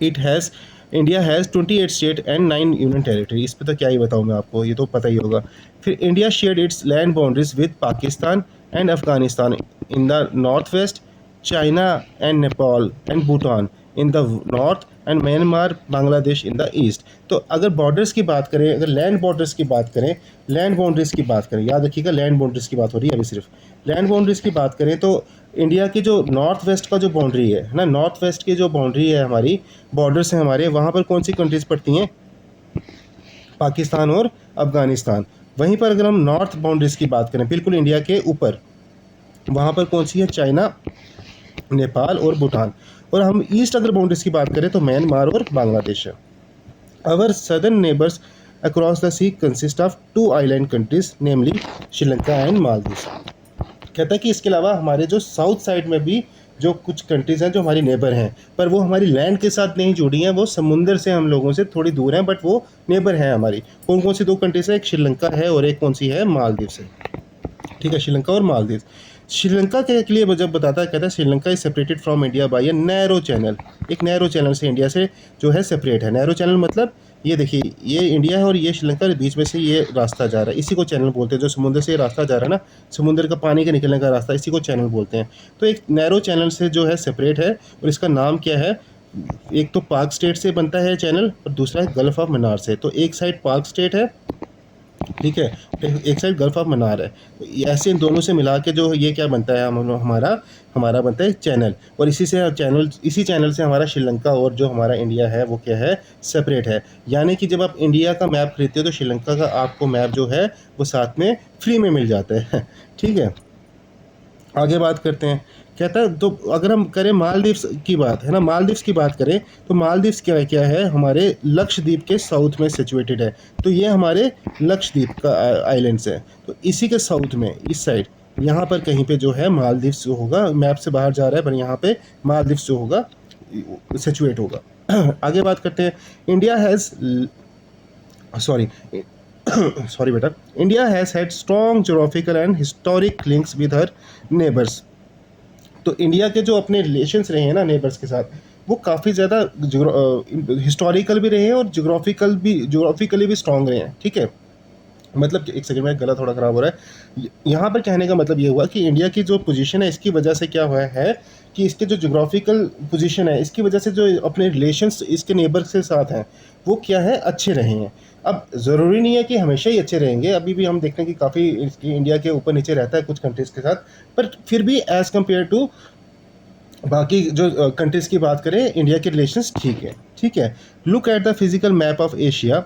India has 28 state and 9 union territory. इस पर तो क्या ही बताऊँ मैं आपको, ये तो पता ही होगा। फिर India shared it's land boundaries with Pakistan and Afghanistan in the north waste, China and Nepal and Bhutan in the north and Myanmar, Bangladesh in the east. तो अगर बॉर्डर्स की बात करें, अगर लैंड बॉर्डर्स की बात करें, लैंड बाउंड्रीज की बात करें, याद रखिएगा लैंड बाउंड्रीज की बात हो रही है अभी सिर्फ। लैंड बाउंड्रीज की बात करें तो इंडिया की जो नॉर्थ वेस्ट का जो बाउंड्री है ना, नॉर्थ वेस्ट की जो बाउंड्री है हमारी, बॉर्डर्स हैं हमारे, वहाँ पर कौन सी कंट्रीज़ पड़ती हैं, पाकिस्तान और अफगानिस्तान। वहीं पर अगर हम नॉर्थ बाउंड्रीज की बात करें, बिल्कुल इंडिया के ऊपर, वहाँ पर कौन सी है, चाइना, नेपाल और भूटान। और हम ईस्ट अगर बाउंड्रीज की बात करें तो म्यांमार और बांग्लादेश है। Our southern neighbours across the sea consist of 2 island countries, namely Sri Lanka and Maldives. कहता है कि इसके अलावा हमारे जो साउथ साइड में भी जो कुछ कंट्रीज़ हैं जो हमारी नेबर हैं, पर वो हमारी लैंड के साथ नहीं जुड़ी हैं, वो समुंदर से हम लोगों से थोड़ी दूर हैं, बट वो नेबर हैं हमारी। कौन कौन सी 2 कंट्रीज़ है, एक श्रीलंका है और एक कौन सी है, मालदीव से, ठीक है, श्रीलंका और मालदीव। श्रीलंका के लिए जब बताता है, कहता है Sri Lanka is separated from India by a narrow channel. एक नैरो चैनल से इंडिया से जो है सेपरेट है। नैरो चैनल मतलब ये देखिए, ये इंडिया है और ये श्रीलंका के बीच में से ये रास्ता जा रहा है, इसी को चैनल बोलते हैं। जो समुद्र से रास्ता जा रहा है ना, समुद्र का पानी के निकलने का रास्ता, इसी को चैनल बोलते हैं। तो एक नैरो चैनल से जो है सेपरेट है, और इसका नाम क्या है, एक तो पाक स्टेट से बनता है चैनल और दूसरा है गल्फ ऑफ मन्नार से। तो एक साइड पाक स्टेट है, ठीक है, एक साइड गल्फ ऑफ मन्नार है। तो ऐसे इन दोनों से मिला के जो ये क्या बनता है, हमारा बनता है चैनल। और इसी चैनल से हमारा श्रीलंका और जो हमारा इंडिया है वो क्या है, सेपरेट है। यानी कि जब आप इंडिया का मैप खरीदते हो तो श्रीलंका का आपको मैप जो है वो साथ में फ्री में मिल जाता है, ठीक है। आगे बात करते हैं, कहता है तो अगर हम करें मालदीव्स की बात, है ना, मालदीव्स की बात करें तो मालदीव्स क्या है, हमारे लक्षद्वीप के साउथ में सिचुएटेड है। तो ये हमारे लक्षद्वीप का आइलैंड्स है, तो इसी के साउथ में, इस साइड, यहाँ पर कहीं पे जो है मालदीव्स जो होगा, मैप से बाहर जा रहा है पर यहाँ पे मालदीव्स जो होगा सिचुएट होगा। आगे बात करते हैं, इंडिया हैज़ सॉरी बेटा, India has had strong geographical and historic links with her neighbours. तो इंडिया के जो अपने रिलेशंस रहे हैं ना नेबर्स के साथ, वो काफ़ी ज़्यादा हिस्टोरिकल भी रहे हैं और जोग्राफिकली भी स्ट्रॉन्ग रहे हैं, ठीक है। मतलब एक सेकंड में, गला थोड़ा ख़राब हो रहा है। यहाँ पर कहने का मतलब ये हुआ कि इंडिया की जो पोजीशन है, इसकी वजह से क्या हुआ है कि इसके जो जोग्राफिकल पोजीशन है, इसकी वजह से जो अपने रिलेशंस इसके नेबर के साथ हैं वो क्या है, अच्छे रहे हैं। अब ज़रूरी नहीं है कि हमेशा ही अच्छे रहेंगे, अभी भी हम देखते हैं कि काफ़ी इंडिया के ऊपर नीचे रहता है कुछ कंट्रीज़ के साथ, पर फिर भी एज़ कम्पेयर टू बाकी जो कंट्रीज़ की बात करें, इंडिया के रिलेशंस ठीक है। Look at the physical map of Asia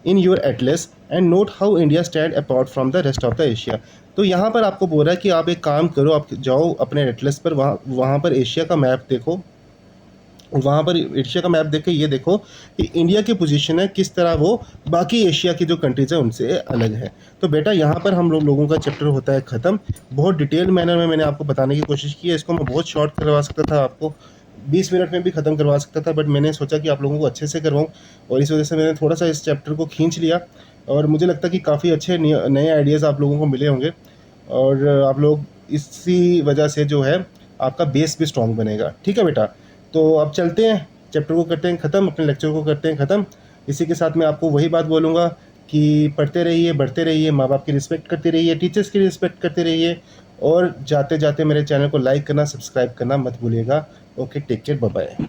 in your Atlas and note how India stand apart from the rest of the Asia. तो यहाँ पर आपको बोल रहा है कि आप एक काम करो, आप जाओ अपने एटलस पर, वहाँ पर एशिया का मैप देखो, वहाँ पर एशिया का मैप देख के ये देखो कि इंडिया की पोजीशन है किस तरह वो बाकी एशिया की जो कंट्रीज़ है उनसे अलग है। तो बेटा यहाँ पर हम लोगों का चैप्टर होता है ख़त्म। बहुत डिटेल मैनर में मैंने आपको बताने की कोशिश की है, इसको मैं बहुत शॉर्ट करवा सकता था, आपको 20 मिनट में भी ख़त्म करवा सकता था, बट मैंने सोचा कि आप लोगों को अच्छे से करवाऊँ, और इस वजह से मैंने थोड़ा सा इस चैप्टर को खींच लिया, और मुझे लगता है कि काफ़ी अच्छे नए आइडियाज़ आप लोगों को मिले होंगे, और आप लोग इसी वजह से जो है आपका बेस भी स्ट्रॉन्ग बनेगा। ठीक है बेटा, तो अब चलते हैं, चैप्टर को करते हैं ख़त्म, अपने लेक्चर को करते हैं ख़त्म। इसी के साथ मैं आपको वही बात बोलूँगा कि पढ़ते रहिए, बढ़ते रहिए, माँ बाप की रिस्पेक्ट करते रहिए, टीचर्स की रिस्पेक्ट करते रहिए, और जाते जाते मेरे चैनल को लाइक करना, सब्सक्राइब करना मत भूलिएगा। Okay, take care, bye bye.